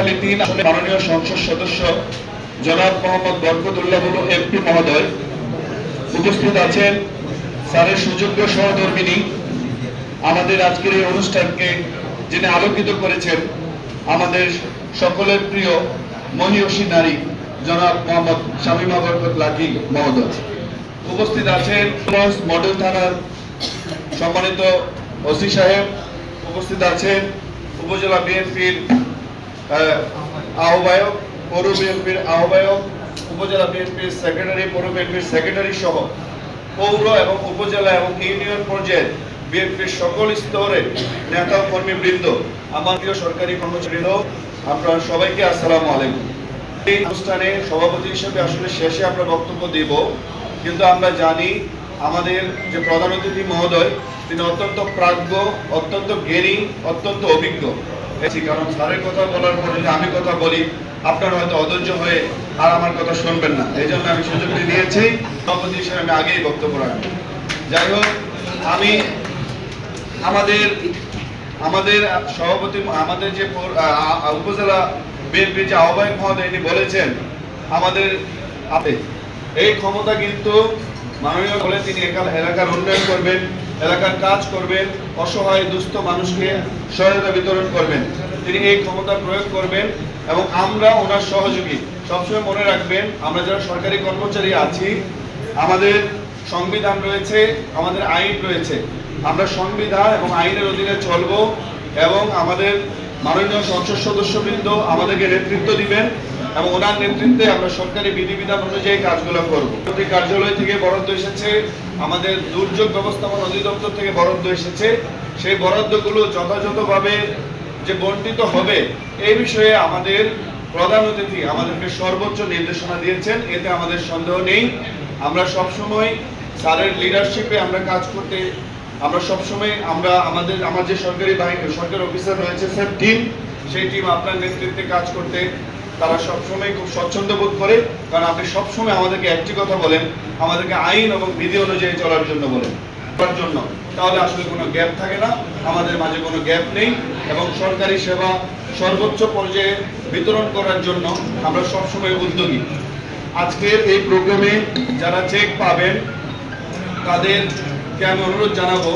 পটুয়াখালী ৩ আসনের মাননীয় সংসদ সদস্য জনাব মোহাম্মদ বরকতুল্লাহ এমপি মহোদয়, উপস্থিত আছেন স্যারের সুযোগ্য সহধর্মিনী, আমাদের আজকের এই অনুষ্ঠানকে যিনি আলোকিত করেছেন আমাদের সকলের প্রিয় মহিয়সী নারী জনাব মোহাম্মদ শামীমা বরকত লাকি মহোদয়, উপস্থিত আছেন মডেল থানার সম্মানিত ওসি সাহেব, উপস্থিত আছেন উপজেলা বিএনপির আহ্বায়ক, পৌর বিএনপির আহ্বায়ক, উপজেলা বিএনপির সেক্রেটারি, পৌর বিএনপির সেক্রেটারি সহ পৌর এবং উপজেলা এবং ইউনিয়ন পর্যায়ে বিএনপির সকল স্তরের নেতা কর্মীবৃন্দ, আমার প্রিয় সরকারি কর্মচারীবৃন্দ, আপনারা সবাইকে আসসালামু আলাইকুম। এই অনুষ্ঠানে সভাপতি হিসেবে আসলে শেষে আমরা বক্তব্য দেব, কিন্তু আমরা জানি আমাদের যে প্রধান অতিথি মহোদয় তিনি অত্যন্ত প্রাজ্ঞ, অত্যন্ত জ্ঞানী, অত্যন্ত অভিজ্ঞ। কারণ স্যারের কথা বলার পর যদি আমি কথা বলি আপনারা হয়তো অধৈর্য হয়ে আর আমার কথা শুনবেন না, এই জন্য আমি সুযোগটি নিয়েছি। সভাপতি হিসেবে আমি আগেই বক্তব্য রাখবো। যাই হোক, আমি আমাদের সভাপতি, আমাদের যে উপজেলা বিএনপির যে আহ্বায়ক মহোদয় তিনি বলেছেন আমাদের এই ক্ষমতা কিন্তু মাননীয় বলে তিনি এলাকার উন্নয়ন করবেন, এলাকার কাজ করবেন, অসহায় দুস্থ মানুষকে সহায়তা বিতরণ করবেন, তিনি এই ক্ষমতা প্রয়োগ করবেন এবং আমরা ওনার সহযোগী। সবসময় মনে রাখবেন, আমরা যারা সরকারি কর্মচারী আছি আমাদের সংবিধান রয়েছে, আমাদের আইন রয়েছে, আমরা সংবিধান এবং আইনের অধীনে চলব এবং আমাদের মাননীয় সংসদ সদস্যবৃন্দ আমাদেরকে নেতৃত্ব দিবেন এবং ওনার নেতৃত্বে আমরা সরকারি বিধিবিধান অনুযায়ী কাজগুলো করব। কার্যালয় থেকে বরাদ্দ এসেছে, আমাদের দুর্যোগ ব্যবস্থাপনা অধিদপ্তর থেকে বরাদ্দ এসেছে, সেই বরাদ্দগুলো যথাযথভাবে যে বণ্টিত হবে এই বিষয়ে আমাদের প্রধান অতিথি আমাদেরকে সর্বোচ্চ নির্দেশনা দিয়েছেন, এতে আমাদের সন্দেহ নেই। আমরা সবসময় স্যারের লিডারশিপে আমরা কাজ করতে, আমরা সবসময় আমার যে সরকারি অফিসার রয়েছে স্যার টিম, সেই টিম আপনার নেতৃত্বে কাজ করতে তারা সবসময় খুব স্বচ্ছন্দ বোধ করে, কারণ আপনি সবসময় আমাদেরকে একটি কথা বলেন, আমাদেরকে আইন এবং বিধি অনুযায়ী চলার জন্য বলেন, তাহলে আসলে কোনো গ্যাপ থাকে না, আমাদের মাঝে কোনো গ্যাপ নেই এবং সরকারি সেবা সর্বোচ্চ পর্যায়ে বিতরণ করার জন্য আমরা সবসময় উদ্যোগী। আজকের এই প্রোগ্রামে যারা চেক পাবেন তাদেরকে আমি অনুরোধ জানাবো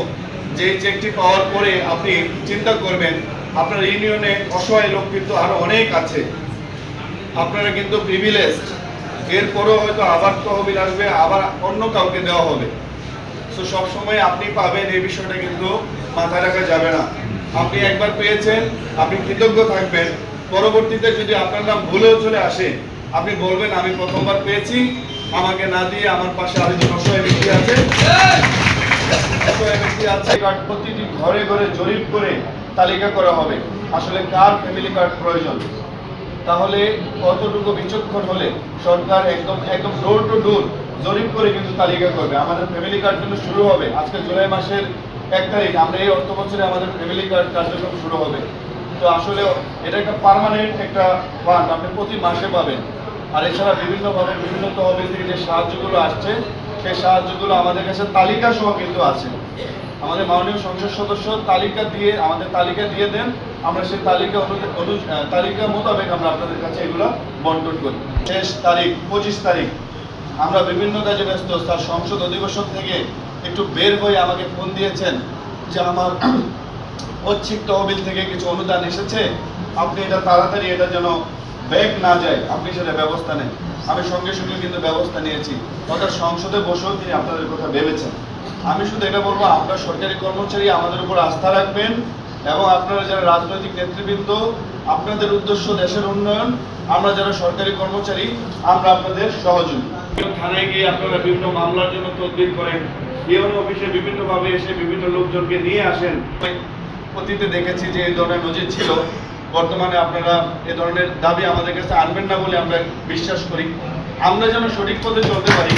যে এই চেকটি পাওয়ার পরে আপনি চিন্তা করবেন আপনার ইউনিয়নে অসহায় লোক কিন্তু আরো অনেক আছে, আপনারা কিন্তু প্রিভিলেজড, এরপরও হয়তো আবার তহবিল আসবে, আবার অন্য কাউকে দেওয়া হবে। তো সবসময় আপনি পাবেন এই বিষয়টা কিন্তু মাথায় রাখা যাবে না। আপনি একবার পেয়েছেন, আপনি কৃতজ্ঞ থাকবেন, পরবর্তীতে যদি আপনার নাম ভুলেও চলে আসে আপনি বলবেন আমি প্রথমবার পেয়েছি, আমাকে না দিয়ে আমার পাশে আরেকজন অসহায় ব্যক্তি আছে, প্রতিটি ঘরে ঘরে জরিপ করে তালিকা করা হবে আসলে কার ফ্যামিলি কার্ড প্রয়োজন। তাহলে কতটুকু বিচক্ষণ হলে সরকার একদম ডোর টু ডোর জরিপ করে কিন্তু তালিকা করবে। আমাদের ফ্যামিলি কার্ড কিন্তু শুরু হবে আজকে জুলাই মাসের 1 তারিখ, আমরা এই অর্থ বছরে আমাদের ফ্যামিলি কার্ড কার্যক্রম শুরু হবে। তো আসলে এটা একটা পার্মানেন্ট একটা ফান্ড, আপনি প্রতি মাসে পাবেন। আর এছাড়া বিভিন্নভাবে বিভিন্ন তহবিল থেকে যে সাহায্যগুলো আসছে সেই সাহায্যগুলো আমাদের কাছে তালিকা সহ কিন্তু আছে। আমাদের মাননীয় সংসদ সদস্য আমাদের তালিকা দিয়ে দেন, আমরা সেই তালিকা মোতাবেক আমরা আপনাদের কাছে এগুলো বন্টন করি। শেষ তারিখ 25 তারিখ আমরা বিভিন্ন কাজে ব্যস্ত, তার সংসদ অধিবেশন থেকে একটু বের হয়ে আমাকে ফোন দিয়েছেন যে আমার ঐচ্ছিক তহবিল থেকে কিছু অনুদান এসেছে, আপনি এটা তাড়াতাড়ি এটা যেন ব্যাক না যায় আপনি সেটা ব্যবস্থা নেন। আমি সঙ্গে সঙ্গে কিন্তু ব্যবস্থা নিয়েছি, অর্থাৎ সংসদে বসেও তিনি আপনাদের কথা ভেবেছেন। আমি শুধু এটা বলবো, আমরা সরকারি কর্মচারী, আমাদের উপর আস্থা রাখবেন এবং আপনারা যারা রাজনৈতিক নেতৃবৃন্দ, আপনাদের উদ্দেশ্য দেশের উন্নয়ন, আমরা যারা সরকারি কর্মচারী আমরা আপনাদের সহযোগী। থানায় গিয়ে আপনারা বিভিন্ন মামলার জন্য তদবির করেন, ইউনো অফিসে বিভিন্নভাবে এসে বিভিন্ন লোকজনকে নিয়ে আসেন। অতীতে দেখেছি যে এই ধরনের নজির ছিল, বর্তমানে আপনারা এ ধরনের দাবি আমাদের কাছে আনবেন না বলে আমরা বিশ্বাস করি। আমরা যেন সঠিক পথে চলতে পারি